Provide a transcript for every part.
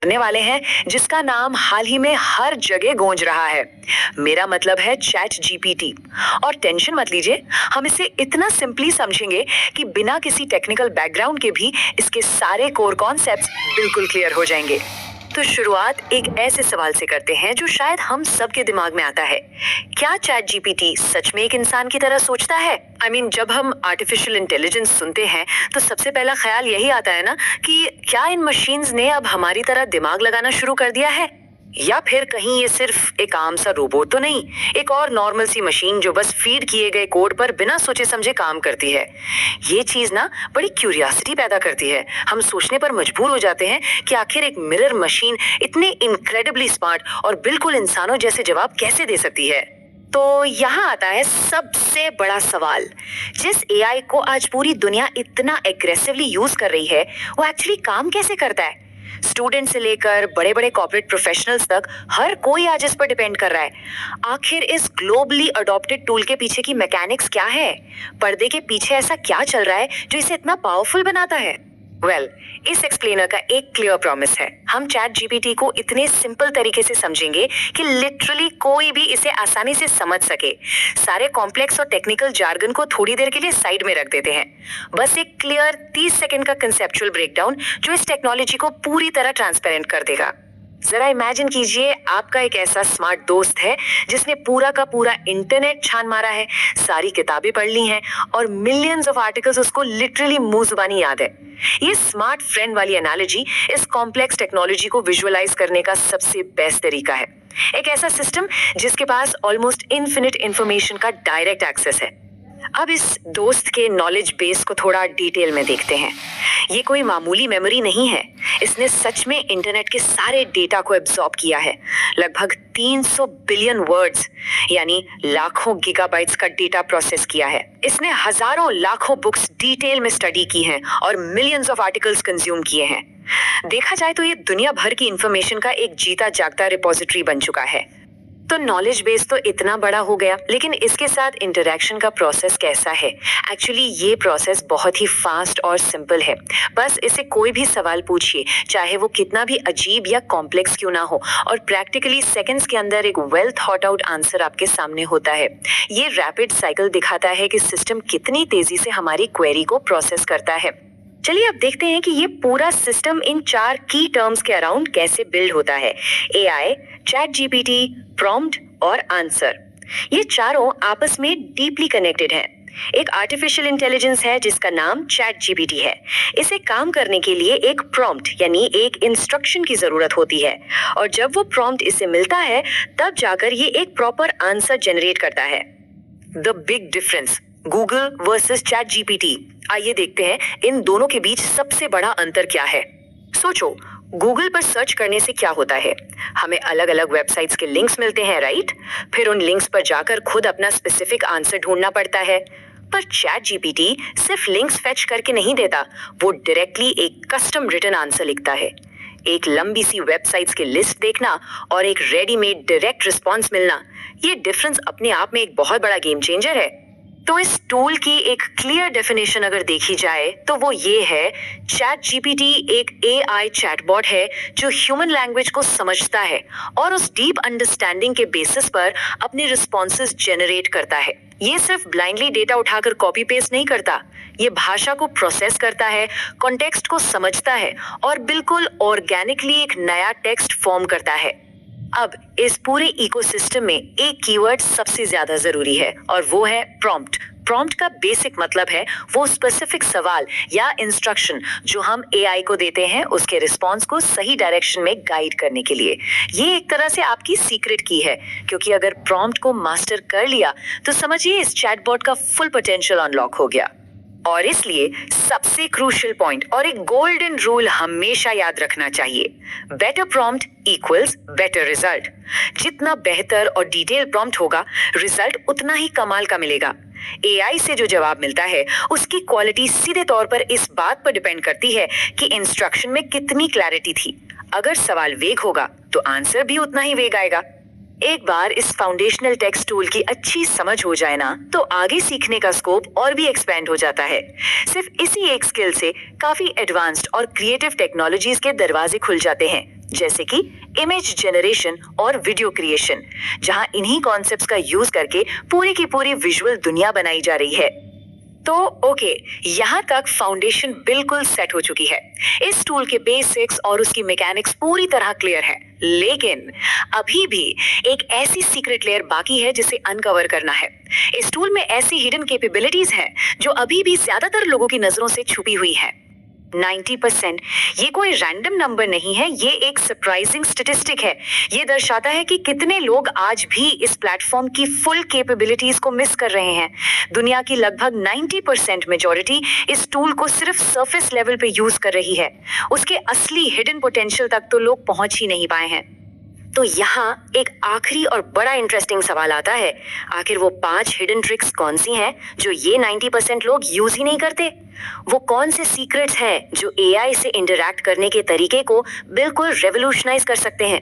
थोपने वाले हैं जिसका नाम हाल ही में हर जगह गूंज रहा है। मेरा मतलब है चैट जीपीटी। और टेंशन मत लीजिए, हम इसे इतना सिंपली समझेंगे कि बिना किसी टेक्निकल बैकग्राउंड के भी इसके सारे कोर कॉन्सेप्ट्स बिल्कुल क्लियर हो जाएंगे। तो शुरुआत एक ऐसे सवाल से करते हैं जो शायद हम सबके दिमाग में आता है। क्या चैट जीपीटी सच में एक इंसान की तरह सोचता है? जब हम आर्टिफिशियल इंटेलिजेंस सुनते हैं तो सबसे पहला ख्याल यही आता है ना कि क्या इन मशीन्स ने अब हमारी तरह दिमाग लगाना शुरू कर दिया है, या फिर कहीं ये सिर्फ एक आम सा रोबोट तो नहीं, एक और नॉर्मल सी मशीन जो बस फीड किए गए कोड पर बिना सोचे समझे काम करती है। ये चीज ना बड़ी क्यूरियोसिटी पैदा करती है। हम सोचने पर मजबूर हो जाते हैं कि आखिर एक मिरर मशीन इतने इनक्रेडिबली स्मार्ट और बिल्कुल इंसानों जैसे जवाब कैसे दे सकती है। तो यहाँ आता है सबसे बड़ा सवाल। जिस एआई को आज पूरी दुनिया इतना एग्रेसिवली यूज कर रही है, वो एक्चुअली काम कैसे करता है? स्टूडेंट से लेकर बड़े बड़े कॉर्पोरेट प्रोफेशनल्स तक हर कोई आज इस पर डिपेंड कर रहा है। आखिर इस ग्लोबली अडॉप्टेड टूल के पीछे की मैकेनिक्स क्या है? पर्दे के पीछे ऐसा क्या चल रहा है जो इसे इतना पावरफुल बनाता है? इस एक्सप्लेनर का एक क्लियर प्रॉमिस है। हम चैट जीपीटी को इतने सिंपल तरीके से समझेंगे कि लिटरली कोई भी इसे आसानी से समझ सके। सारे कॉम्प्लेक्स और टेक्निकल जार्गन को थोड़ी देर के लिए साइड में रख देते हैं। बस एक क्लियर 30 सेकंड का कंसेप्चुअल ब्रेकडाउन जो इस टेक्नोलॉजी को पूरी तरह ट्रांसपेरेंट कर देगा। जरा इमेजिन कीजिए, आपका एक ऐसा स्मार्ट दोस्त है जिसने पूरा का पूरा इंटरनेट छान मारा है, सारी किताबें पढ़ ली हैं और मिलियंस ऑफ आर्टिकल्स उसको लिटरली मुंह जुबानी याद है। ये स्मार्ट फ्रेंड वाली एनालॉजी इस कॉम्प्लेक्स टेक्नोलॉजी को विजुअलाइज करने का सबसे बेस्ट तरीका है। एक ऐसा सिस्टम जिसके पास ऑलमोस्ट इनफिनिट इंफॉर्मेशन का डायरेक्ट एक्सेस है। अब इस दोस्त के नॉलेज बेस को थोड़ा डिटेल में देखते हैं। ये कोई मामूली मेमोरी नहीं है। इसने सच में इंटरनेट के सारे डेटा को एब्जॉर्ब किया है। लगभग 300 बिलियन वर्ड्स यानी लाखों गीगाबाइट्स का डेटा प्रोसेस किया है। इसने हजारों लाखों बुक्स डिटेल में स्टडी की हैं और मिलियंस ऑफ आर्टिकल्स कंज्यूम किए हैं। देखा जाए तो ये दुनिया भर की इंफॉर्मेशन का एक जीता जागता रिपोजिटरी बन चुका है। तो नॉलेज बेस तो इतना बड़ा हो गया, लेकिन इसके साथ इंटरेक्शन का प्रोसेस कैसा है? एक्चुअली ये प्रोसेस बहुत ही फास्ट और सिंपल है। बस इसे कोई भी सवाल पूछिए, चाहे वो कितना भी अजीब या कॉम्प्लेक्स क्यों ना हो, और प्रैक्टिकली सेकंड्स के अंदर एक वेल थॉट आउट आंसर आपके सामने होता है। ये रैपिड साइकिल दिखाता है कि सिस्टम कितनी तेजी से हमारी क्वेरी को प्रोसेस करता है। चलिए अब देखते हैं कि ये पूरा सिस्टम इन 4 की टर्म्स के अराउंड कैसे बिल्ड होता है। एआई, चैट जीपीटी, प्रॉम्प्ट और आंसर। ये चारों आपस में डीपली कनेक्टेड हैं। एक आर्टिफिशियल इंटेलिजेंस है जिसका नाम चैट जीपीटी है। इसे काम करने के लिए एक प्रॉम्प्ट यानी एक इंस्ट्रक्शन की जरूरत होती है, और जब वो प्रॉम्प्ट इसे मिलता है तब जाकर ये एक प्रॉपर आंसर जनरेट करता है। The big difference, Google versus chat GPT. आइए देखते हैं इन दोनों के बीच सबसे बड़ा अंतर क्या है। सोचो, गूगल पर सर्च करने से क्या होता है? हमें अलग अलग वेबसाइट्स के लिंक्स मिलते हैं, राइट? फिर उन लिंक्स पर जाकर खुद अपना स्पेसिफिक आंसर ढूंढना पड़ता है। पर चैट जीपीटी सिर्फ लिंक्स फेच करके नहीं देता, वो डायरेक्टली एक कस्टम रिटन आंसर लिखता है। एक लंबी सी वेबसाइट्स की लिस्ट देखना और एक रेडीमेड डायरेक्ट रिस्पॉन्स मिलना, ये डिफरेंस अपने आप में एक बहुत बड़ा गेम चेंजर है। तो इस टूल की एक क्लियर डेफिनेशन अगर देखी जाए तो वो ये है, चैट जीपीटी एक एआई चैटबॉट है जो ह्यूमन लैंग्वेज को समझता है और उस डीप अंडरस्टैंडिंग के बेसिस पर अपने रिस्पॉन्सेज जनरेट करता है। ये सिर्फ ब्लाइंडली डेटा उठाकर कॉपी पेस्ट नहीं करता, ये भाषा को प्रोसेस करता है, कॉन्टेक्स्ट को समझता है और बिल्कुल ऑर्गेनिकली एक नया टेक्स्ट फॉर्म करता है। अब इस पूरे इकोसिस्टम में एक कीवर्ड सबसे ज्यादा जरूरी है और वो है प्रॉम्प्ट। प्रॉम्प्ट का बेसिक मतलब है वो स्पेसिफिक सवाल या इंस्ट्रक्शन जो हम एआई को देते हैं उसके रिस्पॉन्स को सही डायरेक्शन में गाइड करने के लिए। ये एक तरह से आपकी सीक्रेट की है, क्योंकि अगर प्रॉम्प्ट को मास्टर कर लिया तो समझिए इस चैटबॉट का फुल पोटेंशियल अनलॉक हो गया। और इसलिए सबसे क्रूशियल पॉइंट और एक गोल्डन रूल हमेशा याद रखना चाहिए, better prompt equals better result. जितना बेहतर और डिटेल प्रॉम्प्ट होगा, रिजल्ट उतना ही कमाल का मिलेगा। एआई से जो जवाब मिलता है उसकी क्वालिटी सीधे तौर पर इस बात पर डिपेंड करती है कि इंस्ट्रक्शन में कितनी क्लैरिटी थी। अगर सवाल वेग होगा तो आंसर भी उतना ही वेग आएगा। एक बार इस फाउंडेशनल टेक्स्ट टूल की अच्छी समझ हो जाए ना, तो आगे सीखने का स्कोप और भी एक्सपेंड हो जाता है। सिर्फ इसी एक स्किल से काफी एडवांस्ड और क्रिएटिव टेक्नोलॉजीज के दरवाजे खुल जाते हैं, जैसे कि इमेज जनरेशन और वीडियो क्रिएशन, जहां इन्हीं कॉन्सेप्ट्स का यूज करके पूरी की पूरी विजुअल दुनिया बनाई जा रही है। तो ओके, यहाँ तक फाउंडेशन बिल्कुल सेट हो चुकी है। इस टूल के बेसिक्स और उसकी मैकेनिक्स पूरी तरह क्लियर है, लेकिन अभी भी एक ऐसी सीक्रेट लेयर बाकी है जिसे अनकवर करना है। इस टूल में ऐसी हिडन कैपेबिलिटीज हैं जो अभी भी ज्यादातर लोगों की नजरों से छुपी हुई हैं। 90%। ये कोई रैंडम नंबर नहीं है, ये एक सरप्राइजिंग स्टैटिस्टिक है। ये दर्शाता है कि कितने लोग आज भी इस प्लेटफॉर्म की फुल कैपेबिलिटीज को मिस कर रहे हैं। दुनिया की लगभग 90% मेजॉरिटी इस टूल को सिर्फ सरफेस लेवल पे यूज कर रही है। उसके असली हिडन पोटेंशियल तक तो लोग पहुंच ही नहीं पाए हैं। तो यहाँ एक आखिरी और बड़ा इंटरेस्टिंग सवाल आता है, आखिर वो 5 हिडन ट्रिक्स कौन सी हैं जो ये 90% लोग यूज ही नहीं करते? वो कौन से सीक्रेट्स हैं जो एआई से इंटरैक्ट करने के तरीके को बिल्कुल रेवोल्यूशनाइज कर सकते हैं?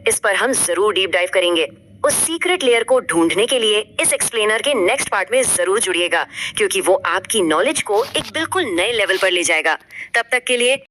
इस पर हम जरूर डीप डाइव करेंगे। उस सीक्रेट लेयर को ढूंढने के लिए इस एक्सप्लेनर के नेक्स्ट पार्ट में जरूर जुड़िएगा, क्योंकि वो आपकी नॉलेज को एक बिल्कुल नए लेवल पर ले जाएगा। तब तक के लिए